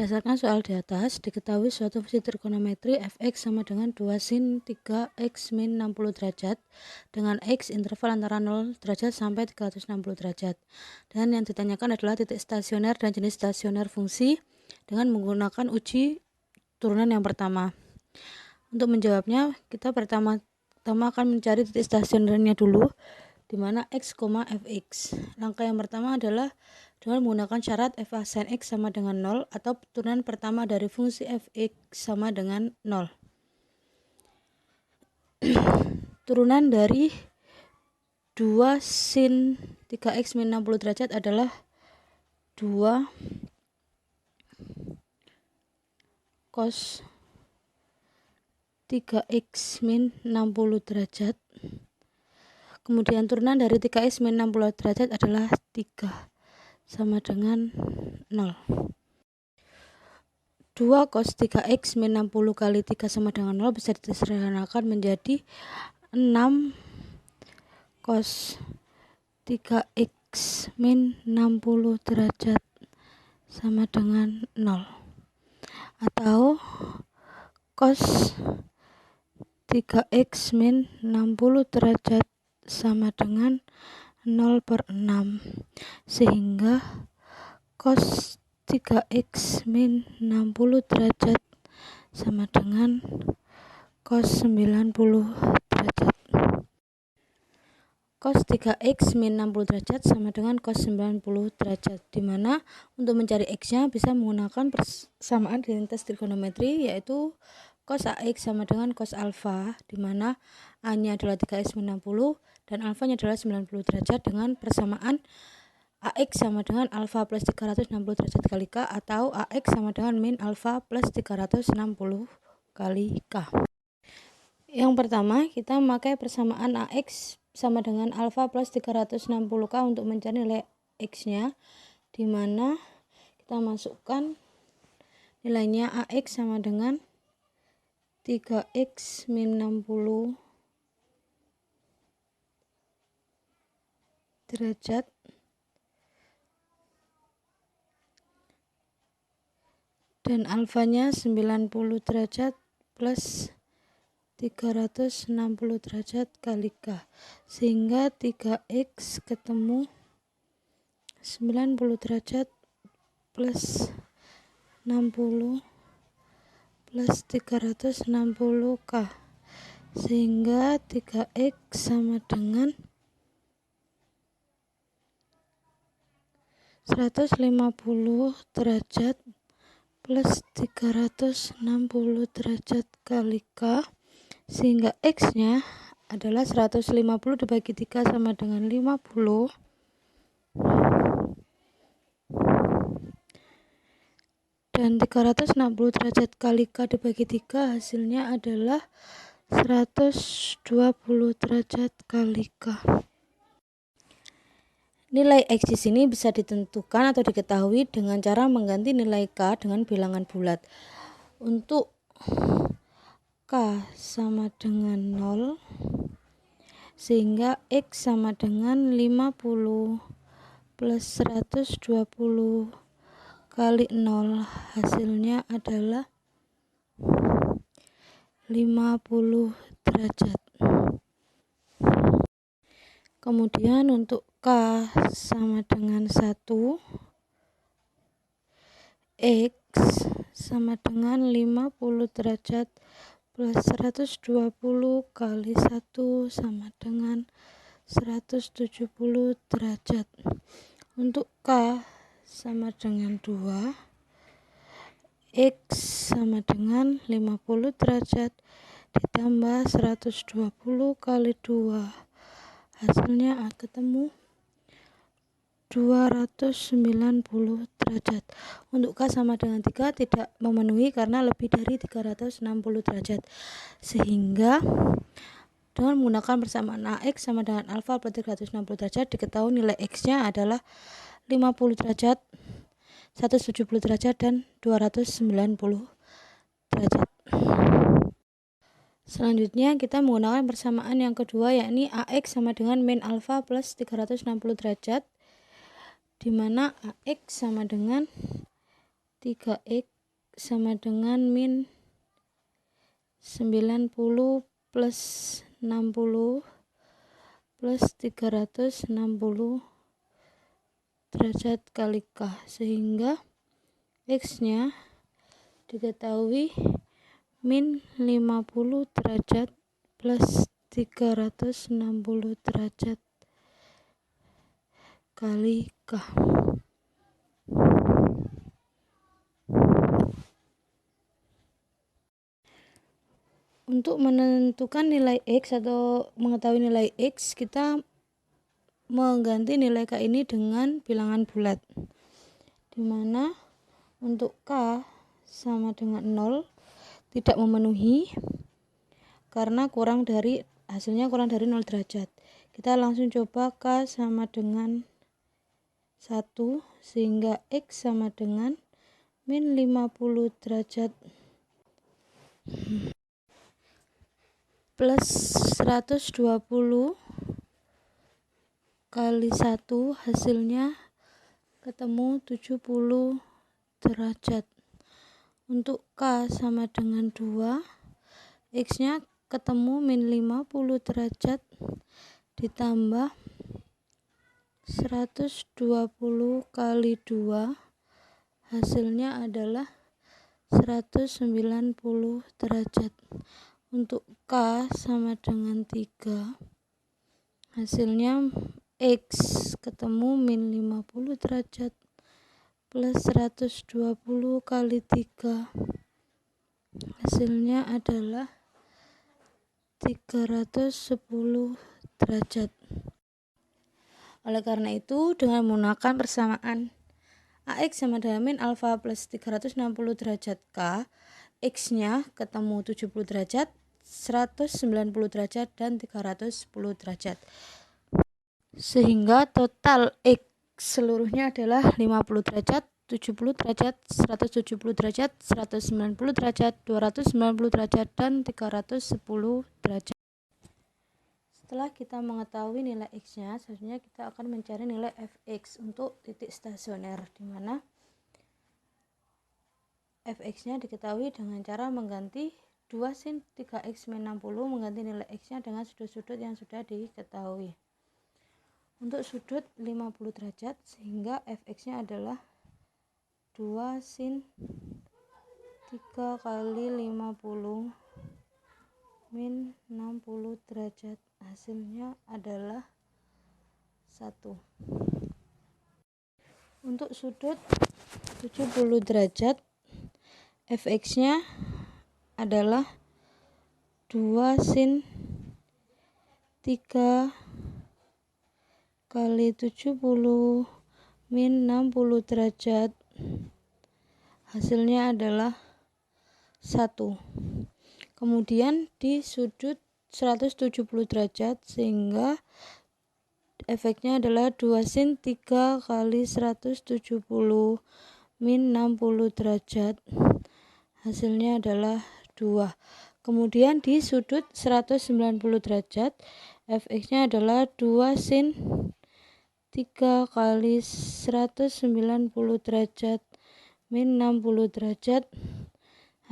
Berdasarkan soal di atas, diketahui suatu fungsi trigonometri f(x) sama dengan 2 sin 3x min 60 derajat dengan x interval antara 0 derajat sampai 360 derajat. Dan yang ditanyakan adalah titik stasioner dan jenis stasioner fungsi dengan menggunakan uji turunan yang pertama. Untuk menjawabnya, kita pertama akan mencari titik stasionernya dulu, di mana x, fx. Langkah yang pertama adalah dengan menggunakan syarat f(a) sin x sama dengan 0 atau turunan pertama dari fungsi fx sama dengan 0. Turunan dari 2 sin 3x min 60 derajat adalah 2 cos 3x min 60 derajat. Kemudian turunan dari 3x min 60 derajat adalah 3 sama dengan 0. 2 cos 3x min 60 kali 3 sama dengan 0 bisa disederhanakan menjadi 6 cos 3x min 60 derajat sama dengan 0. Atau cos 3x min 60 derajat sama dengan 0/6, sehingga cos 3x min 60 derajat sama dengan cos 90 derajat. Cos 3x min 60 derajat sama dengan cos 90 derajat, dimana untuk mencari x-nya bisa menggunakan persamaan identitas trigonometri, yaitu cos ax sama dengan cos alfa, dimana a-nya adalah 3x min 60 dan alfanya adalah 90 derajat, dengan persamaan ax sama dengan alfa plus 360 derajat kali k, atau ax sama dengan min alfa plus 360 kali k. Yang pertama, kita memakai persamaan ax sama dengan alfa plus 360k untuk mencari nilai x-nya, dimana kita masukkan nilainya ax sama dengan 3x min 60 derajat dan alfanya 90 derajat plus 360 derajat kali k, sehingga 3x ketemu 90 derajat plus 60 plus 360k, sehingga 3x sama dengan 150 derajat plus 360 derajat kali k, sehingga x-nya adalah 150 dibagi 3 sama dengan 50, dan 360 derajat kali k dibagi 3 hasilnya adalah 120 derajat kali k. Nilai x di sini bisa ditentukan atau diketahui dengan cara mengganti nilai k dengan bilangan bulat. Untuk k sama dengan 0, sehingga x sama dengan 50 plus 120 kali 0, hasilnya adalah 50 derajat. Kemudian untuk k sama dengan 1, x sama dengan 50 derajat plus 120 kali 1 sama dengan 170 derajat. Untuk k sama dengan 2, x sama dengan 50 derajat ditambah 120 kali 2, hasilnya ketemu 290 derajat. Untuk k sama dengan 3 tidak memenuhi karena lebih dari 360 derajat, sehingga dengan menggunakan persamaan ax sama dengan alfa plus 360 derajat, diketahui nilai x-nya adalah 50 derajat, 170 derajat, dan 290 derajat. Selanjutnya kita menggunakan persamaan yang kedua, yakni ax sama dengan min alfa plus 360 derajat, di mana ax sama dengan 3x sama dengan min 90 plus 60 plus 360 derajat kali K, sehingga X nya diketahui min 50 derajat plus 360 derajat kali K. Untuk menentukan nilai X atau mengetahui nilai X, kita mengganti nilai K ini dengan bilangan bulat, dimana untuk K sama dengan 0 tidak memenuhi karena hasilnya kurang dari 0 derajat. Kita langsung coba K sama dengan 1, sehingga X sama dengan min 50 derajat plus 120 kali 1, hasilnya ketemu 70 derajat. Untuk K sama dengan 2, X nya ketemu min 50 derajat ditambah 120 kali 2, hasilnya adalah 190 derajat. Untuk K sama dengan 3, hasilnya X ketemu min 50 derajat plus 120 kali 3, hasilnya adalah 310 derajat. Oleh karena itu, dengan menggunakan persamaan AX sama dengan min alfa plus 360 derajat K, X-nya ketemu 70 derajat, 190 derajat, dan 310 derajat. Sehingga total X seluruhnya adalah 50 derajat, 70 derajat, 170 derajat, 190 derajat, 290 derajat, dan 310 derajat. Setelah kita mengetahui nilai X-nya, selanjutnya kita akan mencari nilai Fx untuk titik stasioner, di mana Fx-nya diketahui dengan cara mengganti 2 sin 3x min 60, mengganti nilai X-nya dengan sudut-sudut yang sudah diketahui. Untuk sudut 50 derajat, sehingga Fx-nya adalah 2 sin 3 kali 50 min 60 derajat, hasilnya adalah 1. Untuk sudut 70 derajat, Fx-nya adalah 2 sin 3 kali 70 min 60 derajat, hasilnya adalah 1. Kemudian di sudut 170 derajat, sehingga efeknya adalah 2 sin 3 kali 170 min 60 derajat, hasilnya adalah 2. Kemudian di sudut 190 derajat, Fx-nya adalah 2 sin 3 kali 190 derajat min 60 derajat,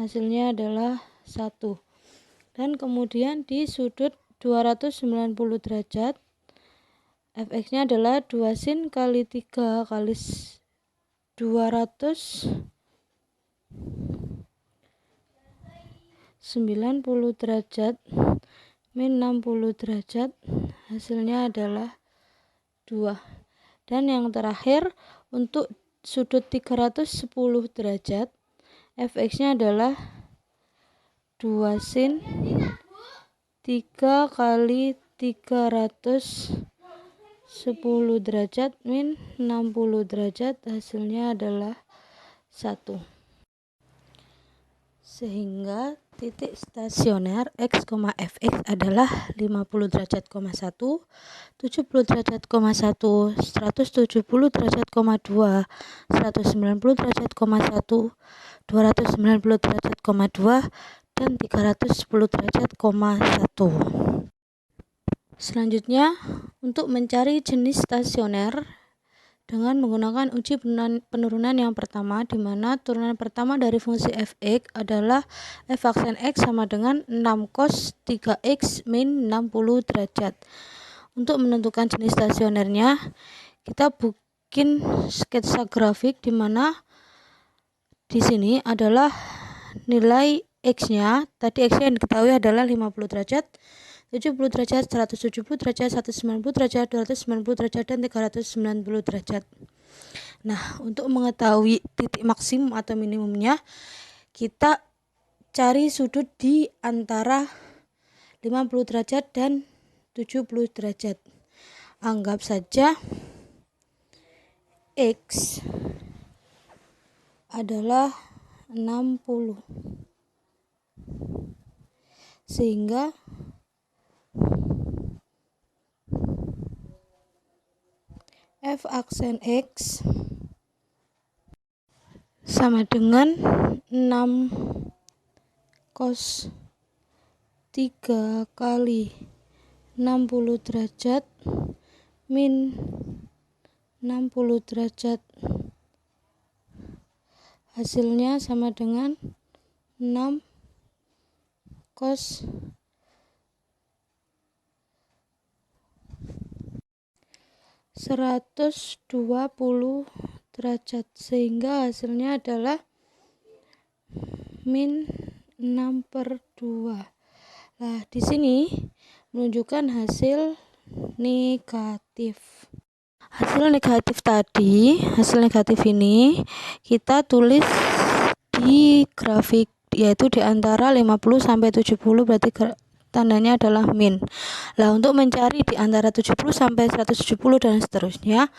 hasilnya adalah 1. Dan kemudian di sudut 290 derajat, Fx-nya adalah 2 sin kali 3 kali 290 derajat min 60 derajat, hasilnya adalah 2. Dan yang terakhir, untuk sudut 310 derajat, Fx-nya adalah 2 sin 3 kali 310 derajat min 60 derajat, hasilnya adalah 1. Sehingga titik stasioner X, Fx adalah 50 derajat, 1, 70 derajat, 1, 170 derajat, 2, 190 derajat, 1, 290 derajat, 2, dan 310 derajat, 1. Selanjutnya, untuk mencari jenis stasioner dengan menggunakan uji penurunan yang pertama, di mana turunan pertama dari fungsi f(x) adalah f aksen x sama dengan 6 cos 3x min 60 derajat. Untuk menentukan jenis stasionernya, kita bikin sketsa grafik di mana di sini adalah nilai x-nya. Tadi x-nya yang diketahui adalah 50 derajat, 70 derajat, 170 derajat, 190 derajat, 290 derajat, dan 390 derajat. Nah, untuk mengetahui titik maksimum atau minimumnya, kita cari sudut di antara 50 derajat dan 70 derajat. Anggap saja X adalah 60. Sehingga f aksen X sama dengan 6 cos 3 kali 60 derajat min 60 derajat. Hasilnya sama dengan 6 cos 120 derajat, sehingga hasilnya adalah min 6/2. Nah, di sini menunjukkan hasil negatif. Hasil negatif ini kita tulis di grafik, yaitu di antara 50 sampai 70, berarti tandanya adalah min. Nah, untuk mencari di antara 70 sampai 170 dan seterusnya,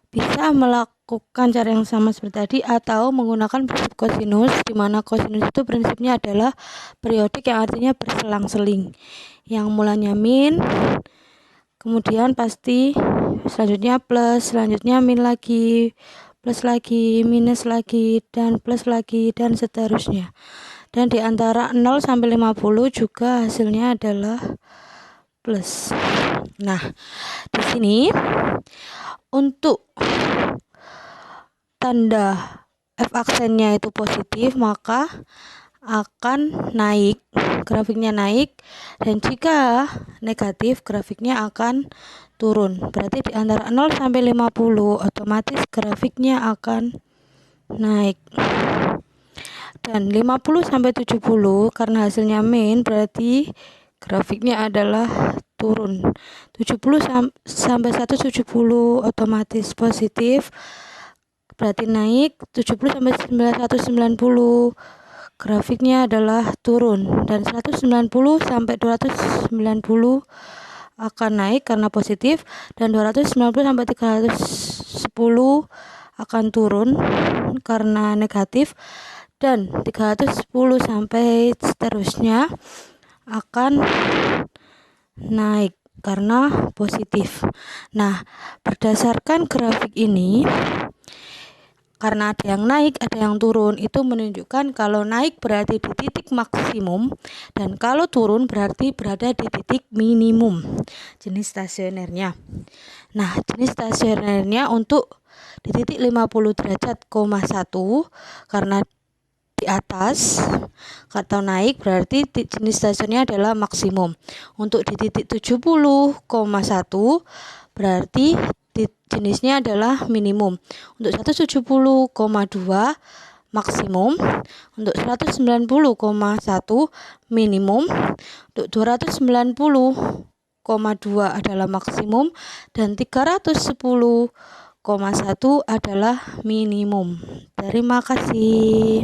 bisa melakukan cara yang sama seperti tadi atau menggunakan prinsip kosinus, di mana kosinus itu prinsipnya adalah periodik, yang artinya berselang-seling. Yang mulanya min, kemudian pasti selanjutnya plus, selanjutnya min lagi, plus lagi, minus lagi, dan plus lagi, dan seterusnya. Dan di antara 0 sampai 50 juga hasilnya adalah plus. Nah, di sini untuk tanda f aksennya itu positif, maka akan naik, grafiknya naik, dan jika negatif, grafiknya akan turun. Berarti di antara 0 sampai 50 otomatis grafiknya akan naik. Dan 50 sampai 70 karena hasilnya min, berarti grafiknya adalah turun. 70 sampai 170 otomatis positif, berarti naik. 70 sampai 190 grafiknya adalah turun, dan 190 sampai 290 akan naik karena positif, dan 290 sampai 310 akan turun karena negatif, dan 310 sampai seterusnya akan naik karena positif. Nah, berdasarkan grafik ini, karena ada yang naik, ada yang turun, itu menunjukkan kalau naik berarti di titik maksimum, dan kalau turun berarti berada di titik minimum jenis stasionernya. Nah, jenis stasionernya untuk di titik 50 derajat, 1, karena di atas atau naik berarti jenis stasionernya adalah maksimum. Untuk di titik 70,1 berarti jenisnya adalah minimum. Untuk 170,2 maksimum, untuk 190,1 minimum, untuk 290,2 adalah maksimum, dan 310,1 adalah minimum. Terima kasih.